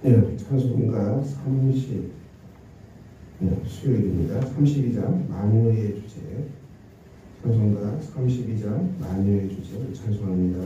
네, 찬송가 30, 수요일입니다. 32장 만유의 주제, 찬송가 32장 만유의 주제를 찬송합니다.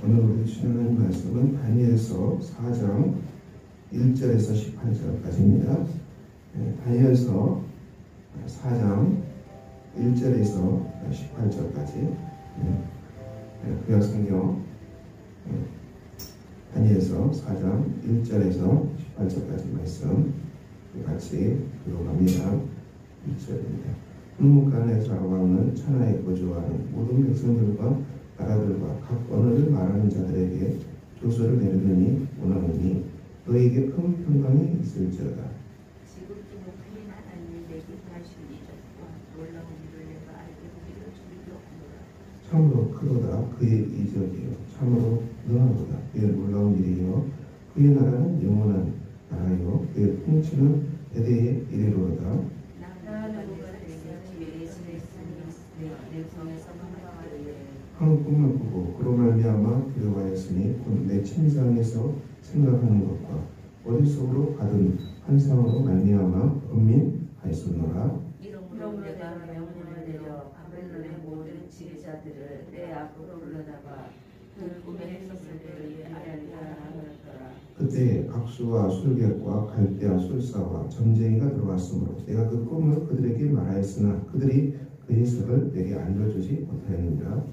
오늘 우리 주시는 말씀은 다니엘서 4장 1절에서 18절까지입니다. 다니엘서 4장 1절에서 18절까지 구약 성경 다니엘서 4장 1절에서 18절까지 말씀 같이 들어갑니다. 1절입니다. hul문간에서 왕은 천하에 거주하는 모든 백성들과 나라들과 각 언어를 말하는 자들에게 조서를 내리느니 원하느니 너에게 큰 평강이 있을지어다. 지극히 높이 하나님이 내게 하신 이적과 놀라운 일을 내가 알게 보기를 주리로 하노라. 참으로 크도다 그의 이적이요 참으로 능하도다 그의 놀라운 일이요 그의 나라는 영원한 나라요 그의 통치는 대대에 이르리로다. 나는 누가 되게 예수를 쓰니 내 성에서 건강하리에 한 꿈을 꾸고 그로 말미암아 두려워하였으니 곧 내 침상에서 생각하는 것과 머릿속으로 가둔 환상으로 말미암아 번민하였노라. 이러므로 내가 명령을 내려 바벨론의 모든 지휘자들을 내 앞으로 불러다가 그 꿈의 해석들을 알리라 하였더라. 그때 각수와 술객과 갈대아 술사와 점쟁이가 들어왔으므로 내가 그 꿈을 그들에게 말하였으나 그들이 그 해석을 내게 알려주지 못하였느니라.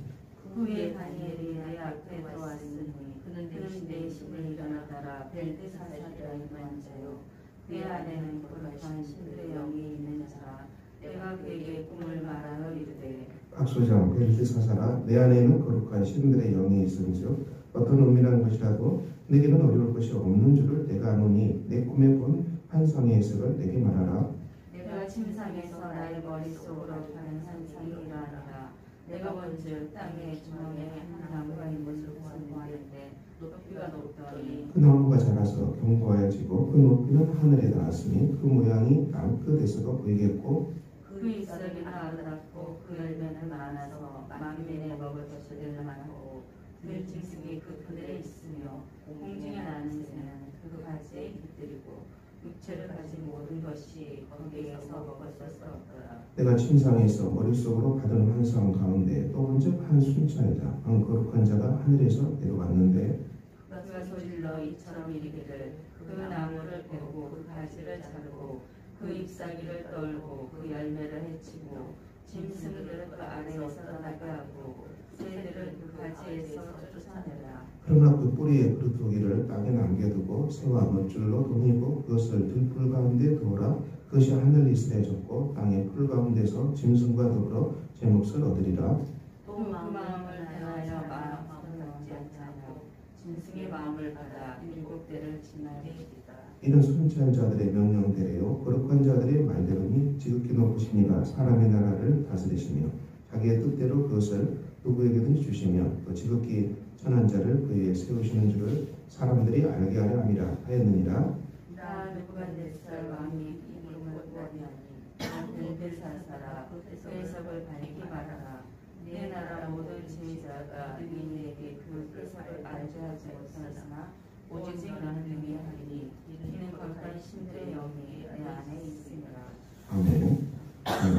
그 후에 다니엘이 내 앞에 들어왔으니 그는 내 신에 일어나다라 벨드사살이라 이름한 자요 그의 안에는 거룩한 신들의 영이 있는 자라. 내가 그에게 꿈을 말하여 이르되 각소장 벨드사살아 내 안에는 거룩한 신들의 영이 있은즉 어떤 은밀한 것이라도 내게는 어려울 것이 없는 줄을 내가 아노니 내 꿈에 본 환상의 해석을 내게 말하라. 내가 침상에서 나의 머릿속으로 가는 상상이 이러하니라. 내가 본즉 땅의 중앙에 한 나무가 있는 것을 보았는데 높이가 높더니 그 나무가 자라서 견고하여지고 그 높이는 하늘에 닿았으니 그 모양이 땅 끝에서도 보이겠고 그 잎사귀는 아름답고 그 열매는 많아서 만민의 먹을 것을 많고 들짐승이 그 그늘에 있으며 공중에 나는 새는 그 가지에 깃들이고 육체를 가진 모든 것이 거기에서 먹을 수 없더라. 내가 침상에서 머릿속으로 받은 환상 가운데 또 본즉 한 순찰자 한 거룩한 자가 하늘에서 내려왔는데 그가 소리질러 이처럼 이르기를 그 나무를 베고 그 가지를 자르고 그 잎사귀를 떨고 그 열매를 해치고 짐승들을 그 아래에서 떠나게 하고 새들을 그 가지에서 쫓아내라. 그러나 그 뿌리의 그루터기를 땅에 남겨두고 새와 멋줄로 동이고 그것을 들풀 가운데 두어라. 그것이 하늘 이슬에 젖고 땅의 풀 가운데서 짐승과 더불어 제 몫을 얻으리라. 또 그 마음을 행하여 마음을 얻지 않고 짐승의 마음을 받아 일곱 대를 지나게 했다. 이는 순찰자들의 명령대로요 거룩한 자들의 말대로니 지극히 높으시니가 사람의 나라를 다스리시며 자기의 뜻대로 그것을 누구에게든 주시며 또 지극히 천한 자를 그 위에 세우시는 줄을 사람들이 알게 하려 함이라 하였느니라. 나 느부갓네살 왕이 이 이름을 구하리하니 벨벨사사라 그 해석을 밝히 말하라. 내 나라 모든 지휘자가 이에게 그 해석을 알게 하지 못하였으나 오직 너는 능히하리니 이는 거룩한 신들의 영이 내 안에 있으니라. 아멘.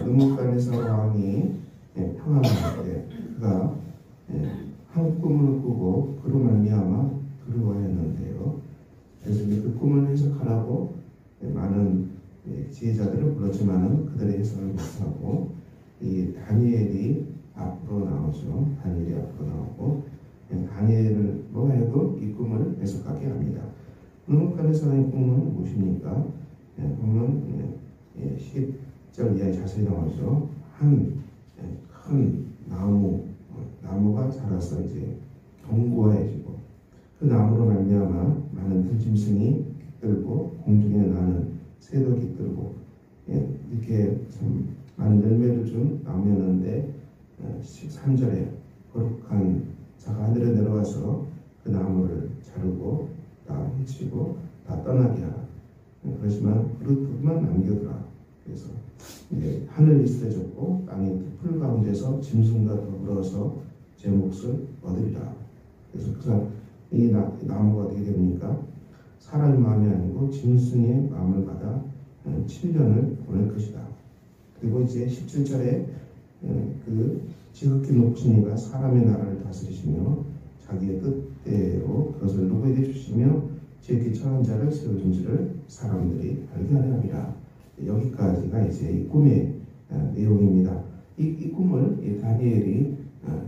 느부갓네살 왕이 평안할 때 그가 한 꿈을 꾸고 그로 말미암아 두려워했는데요. 그래서 그 꿈을 해석하라고 많은 지혜자들을 불렀지만은 그들의 해석을 못하고 이 다니엘이 앞으로 나오죠. 다니엘이 앞으로 나오고 다니엘로 하여금 이 꿈을 해석하게 합니다. 느부갓네살의 꿈은 무엇입니까? 보면 10절 이하에 자세히 나오죠. 한 큰 나무가 자라서 이제 견고해지고 그 나무로 말미암아 많은 들짐승이 깃들고 공중에 나는 새도 깃들고 이렇게 참 많은 열매를 준 나무였는데 13절에 거룩한 자가 하늘에 내려와서 그 나무를 자르고 다 해치고 다 떠나게 하라. 그렇지만 그릇만 남겨두라. 그래서 이제 하늘 이슬에 젖고 땅의 풀 가운데서 짐승과 더불어서 제 몫을 얻으리라. 그래서 이 나무가 어떻게 됩니까? 사람의 마음이 아니고 짐승의 마음을 받아 7년을 보낼 것이다. 그리고 이제 17절에 그 지극히 높으신 이가 사람의 나라를 다스리시며 자기의 뜻대로 그것을 누구에게 주시며 지극히 천한 자를 세우신 줄을 사람들이 알게 하려 함이라. 여기까지가 이제 이 꿈의 내용입니다. 이 꿈을 다니엘이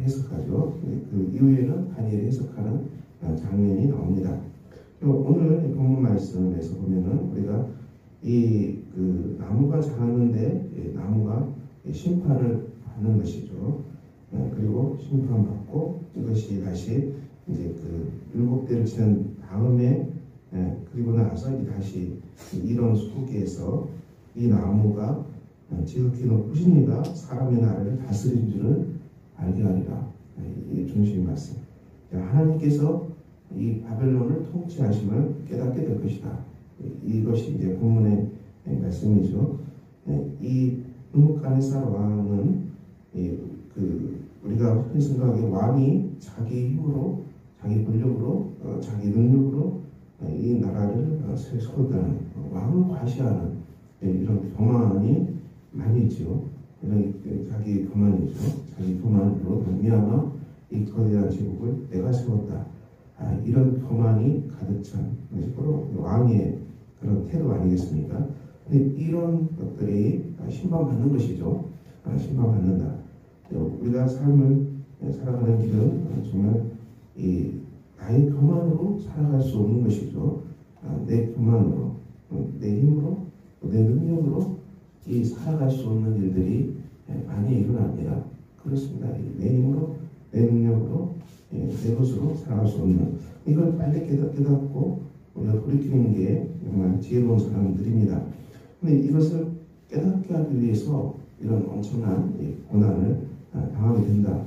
해석하죠. 그 이후에는 다니엘이 해석하는 장면이 나옵니다. 오늘 본문 말씀에서 보면은 우리가 그 나무가 자랐는데 나무가 심판을 받는 것이죠. 그리고 심판받고 이것이 다시 이제 그 7대를 지난 다음에 그리고 나서 다시 이런 속에서 이 나무가 지극히 높으신 이가 사람의 나라를 다스린 줄을 알게 하리라. 이 중심 말씀. 하나님께서 이 바벨론을 통치하심을 깨닫게 될 것이다. 이것이 이제 본문의 말씀이죠. 이 느부갓네살 왕은 우리가 흔히 생각하기에 왕이 자기 힘으로, 자기 권력으로, 자기 능력으로 이 나라를 세우다는 왕을 과시하는 이런 교만이 많이 있죠. 이런 자기 교만이죠. 자기 교만으로 말미암아 이 거대한 제국을 내가 세웠다. 이런 교만이 가득 찬 것이 바로 왕의 그런 태도 아니겠습니까? 근데 이런 것들이 심판받는 것이죠. 심판받는다. 우리가 삶을 살아가는 길은 정말 나의 교만으로 살아갈 수 없는 것이죠. 내 교만으로, 내 힘으로, 내 능력으로 살아갈 수 없는 일들이 많이 일어납니다. 그렇습니다. 내 힘으로, 내 능력으로, 내 것으로 살아갈 수 없는 이걸 빨리 깨닫고 우리가 돌이키는 게 정말 지혜로운 사람들입니다. 그런데 이것을 깨닫게 하기 위해서 이런 엄청난 고난을 당하게 된다.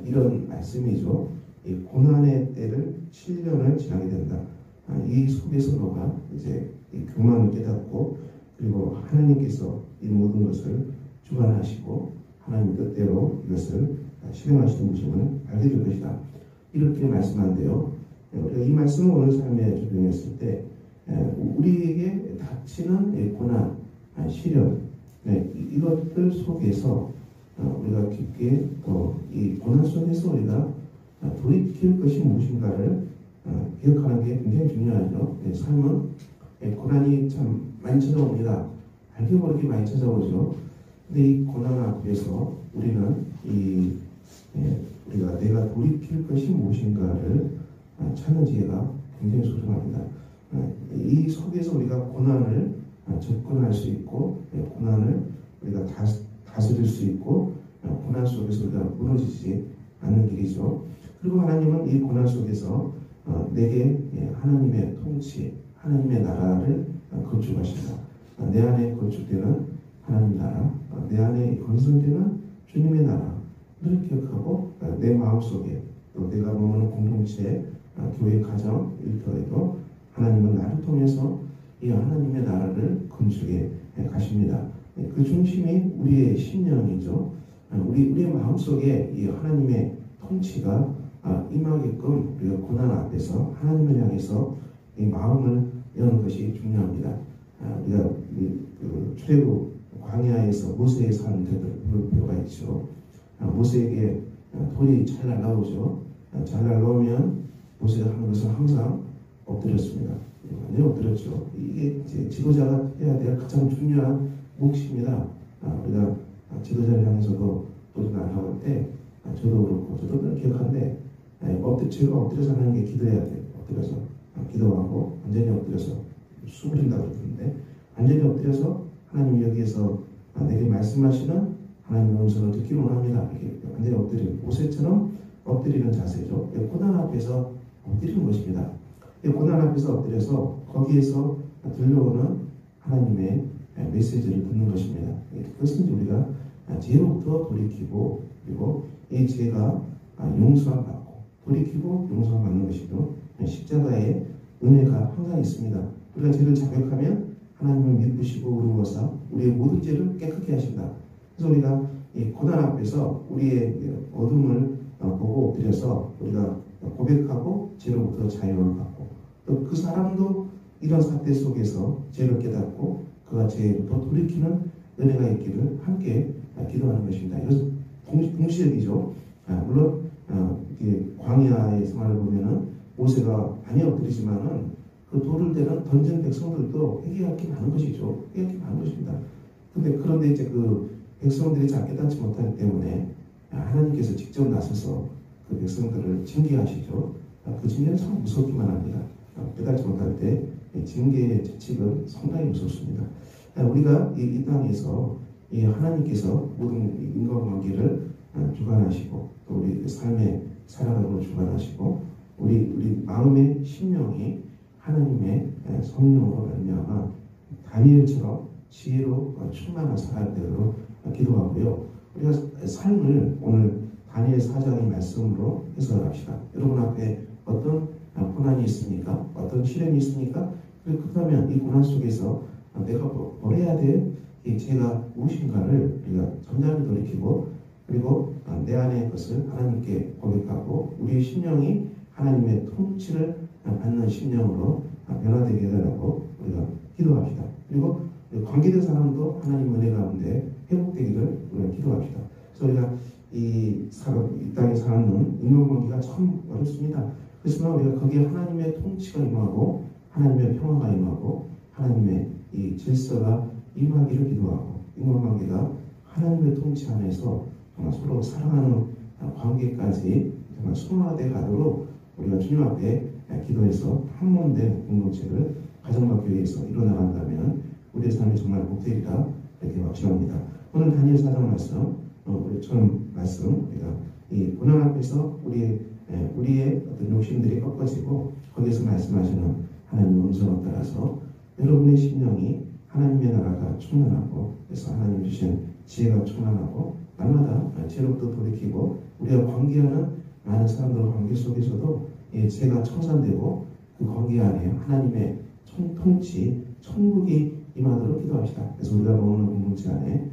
이런 말씀이죠. 이 고난의 때를 7년을 지나게 된다. 이 속에서 너가 이제 이 교만을 깨닫고 그리고 하나님께서 이 모든 것을 주관하시고 하나님 뜻대로 이것을 실행하시는 것임을 알게 될 것이다. 이렇게 말씀한데요. 우리가 이 말씀을 오늘 삶에 적용했을 때 우리에게 닥치는 고난, 시련 이것들 속에서 우리가 깊게 또 이 고난 속에서 우리가 돌이킬 것이 무엇인가를 기억하는 게 굉장히 중요하죠. 삶은 고난이 참 많이 찾아옵니다. 알게 모르게 많이 찾아오죠. 근데 이 고난 앞에서 우리는 우리가 내가 돌이킬 것이 무엇인가를 찾는 지혜가 굉장히 소중합니다. 이 속에서 우리가 고난을 접근할 수 있고 고난을 우리가 다스릴 수 있고 고난 속에서 우리가 무너지지 않는 길이죠. 그리고 하나님은 이 고난 속에서 내게 하나님의 통치, 하나님의 나라를 건축하신다. 내 안에 건축되는 하나님 나라, 내 안에 건설되는 주님의 나라를 기억하고 내 마음속에 또 내가 머무는 공동체, 교회, 가정, 일터에도 하나님은 나를 통해서 이 하나님의 나라를 건축해 가십니다. 그 중심이 우리의 심령이죠. 우리의 마음속에 이 하나님의 통치가 임하게끔 우리가 고난 앞에서 하나님을 향해서 이 마음을 여는 것이 중요합니다. 우리가 출애굽 광야에서 모세의 삶을 들을 필요가 있죠. 모세에게 돌이 잘 날라오죠. 잘 날라오면 모세가 하는 것은 항상 엎드렸습니다. 완전히 엎드렸죠. 이게 이제 지도자가 해야 될 가장 중요한 몫입니다. 우리가 지도자를 향해서도 돌이 날라올 때 저도 그렇고 저도 늘 기억하는데 제가 엎드려서 하는 게 기도해야 돼요. 엎드려서 기도하고 완전히 엎드려서 수그린다고 그러는데 완전히 엎드려서 하나님 여기에서 내게 말씀하시는 하나님의 음성을 듣기 원합니다. 이렇게 완전히 엎드리는 모세처럼 엎드리는 자세죠. 고난 앞에서 엎드리는 것입니다. 고난 앞에서 엎드려서 거기에서 들려오는 하나님의 메시지를 듣는 것입니다. 그것은 우리가 죄로부터 돌이키고 그리고 이 죄가 용서함 받고 돌이키고 용서함 받는 것이죠. 십자가의 은혜가 항상 있습니다. 우리가 죄를 자백하면 하나님을 믿으시고 의로워서 우리의 모든 죄를 깨끗게 하신다. 그래서 우리가 이 고난 앞에서 우리의 어둠을 보고 엎드려서 우리가 고백하고 죄로부터 자유를 받고 또 그 사람도 이런 사태 속에서 죄를 깨닫고 그가 죄로부터 돌이키는 은혜가 있기를 함께 기도하는 것입니다. 이것은 동시적이죠. 물론 광야의 생활을 보면은 모세가 많이 엎드리지만은 그 돌을 던진 백성들도 회개할 게 많은 것이죠. 회개할 게 많은 것입니다. 그런데 이제 그 백성들이 잘 깨닫지 못하기 때문에 하나님께서 직접 나서서 그 백성들을 징계하시죠. 그 징계는 참 무섭기만 합니다. 깨닫지 못할 때 징계의 재칙은 상당히 무섭습니다. 우리가 이 땅에서 이 하나님께서 모든 인간관계를 주관하시고 또 우리 삶의 살아가는 주관하시고 우리 마음의 심령이 하나님의 성령으로 말미암아 다니엘처럼 지혜로 충만한 사람들로 기도하고요. 우리가 삶을 오늘 다니엘 4장의 말씀으로 해석합시다. 여러분 앞에 어떤 고난이 있습니까? 어떤 시련이 있습니까? 그렇다면 이 고난 속에서 내가 버려야 될 이 죄가 무엇인가를 우리가 점잖게 돌이키고 그리고 내 안의 것을 하나님께 고백하고 우리의 심령이 하나님의 통치를 받는 심령으로 변화되게 해달라고 우리가 기도합시다. 그리고 관계된 사람도 하나님 은혜 가운데 회복되기를 우리가 기도합시다. 그래서 우리가 이 땅에 사는 인간관계가 참 어렵습니다. 그렇지만 우리가 거기에 하나님의 통치가 임하고 하나님의 평화가 임하고 하나님의 이 질서가 임하기를 기도하고 인간관계가 하나님의 통치 안에서 정말 서로 사랑하는 관계까지 정말 순화되어 가도록 우리가 주님 앞에 기도해서 한 몸 된 공동체를 가정과 교회에서 이뤄나간다면 우리의 삶이 정말 복되리라 이렇게 확신합니다. 오늘 다니엘 4장 말씀, 우리 처음 말씀 우리가 이 고난 앞에서 우리의 어떤 욕심들이 꺾어지고 거기에서 말씀하시는 하나님의 음성을 따라서 여러분의 심령이 하나님의 나라가 충만하고 그래서 하나님 주신 지혜가 충만하고 날마다 죄로부터 돌이키고 우리가 관계하는 많은 사람들과 관계 속에서도 죄가 청산되고 그 거기 안에 하나님의 통치, 천국이 임하도록 기도합시다. 그래서 우리가 먹는 공동체 안에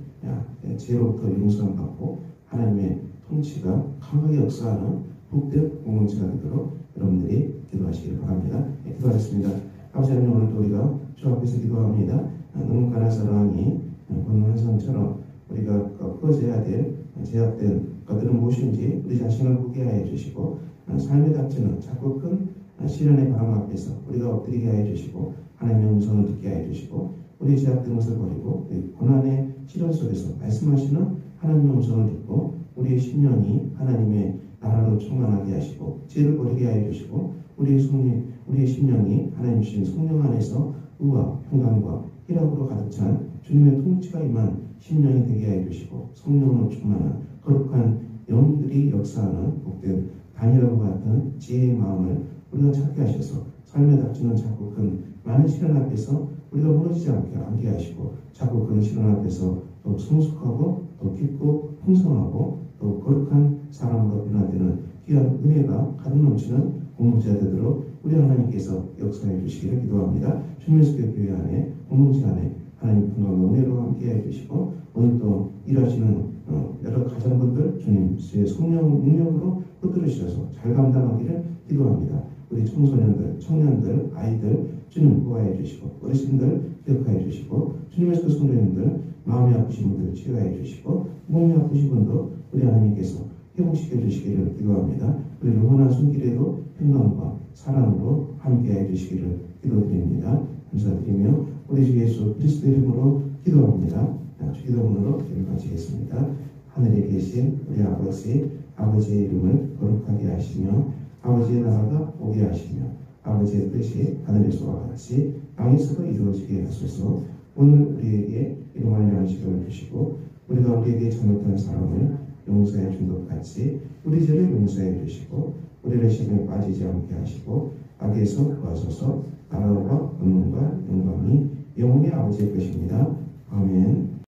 죄로부터 용서를 받고 하나님의 통치가 강하게 역사하는 복된 공동체가 되도록 여러분들이 기도하시길 바랍니다. 기도하겠습니다. 아버지 하나님, 오늘도 우리가 주 앞에서 기도합니다. 너무 가난 사랑이 본문 한성처럼 우리가 꺾어져야 될 제약된 것들은 무엇인지 우리 자신을 보게 하여 주시고, 삶의 닥치는 자꾸 큰 시련의 바람 앞에서 우리가 엎드리게 하여 주시고, 하나님의 음성을 듣게 하여 주시고, 우리의 제약된 것을 버리고 고난의 시련 속에서 말씀하시는 하나님의 음성을 듣고 우리의 심령이 하나님의 나라로 충만하게 하시고, 죄를 버리게 하여 주시고, 우리의 심령이 하나님 주신 성령 안에서 의와 평강과 희락으로 가득 찬 주님의 통치가 임한 심령이 되게 하여 주시고, 성령으로 충만한 거룩한 영들이 역사하는 복된 다니엘과 같은 지혜의 마음을 우리가 찾게 하셔서 삶에 닥치는 자꾸 큰 많은 시련 앞에서 우리가 무너지지 않게 하시고, 자꾸 그 시련 앞에서 더 성숙하고 더 깊고 풍성하고 더 거룩한 사람으로 변화되는 귀한 은혜가 가득 넘치는 공동체가 되도록 우리 하나님께서 역사해 주시기를 기도합니다. 주님의 교회 안에 공동체 안에 하나님 평강과 은혜로 함께해 주시고, 오늘도 일하시는 여러 가정분들 주님의 성령 능력으로 붙들으셔서 잘 감당하기를 기도합니다. 우리 청소년들, 청년들, 아이들 주님 보호해 주시고, 어르신들 기억하여 주시고, 주님의 그 성도님들 마음이 아프신 분들 치유해 주시고, 몸이 아프신 분도 우리 하나님께서 회복시켜 주시기를 기도합니다. 우리 영원한 손길에도 평강과 사랑으로 함께해 주시기를 기도드립니다. 감사드리며 우리 주 예수 그리스도 이름으로 기도합니다. 기도문으로 기도를 마치겠습니다. 하늘에 계신 우리 아버지의 이름을 거룩하게 하시며 아버지의 나라가 오게 하시며 아버지의 뜻이 하늘에서와 같이 땅에서도 이루어지게 하소서. 오늘 우리에게 일용할 양식을 주시고 우리가 우리에게 잘못한 사람을 용서해 준 것 같이 우리 죄를 용서해 주시고 우리를 시험에 빠지지 않게 하시고 악에서 구하소서. 나라와 권능과 영광이 영원히 아버지의 것입니다. 아멘.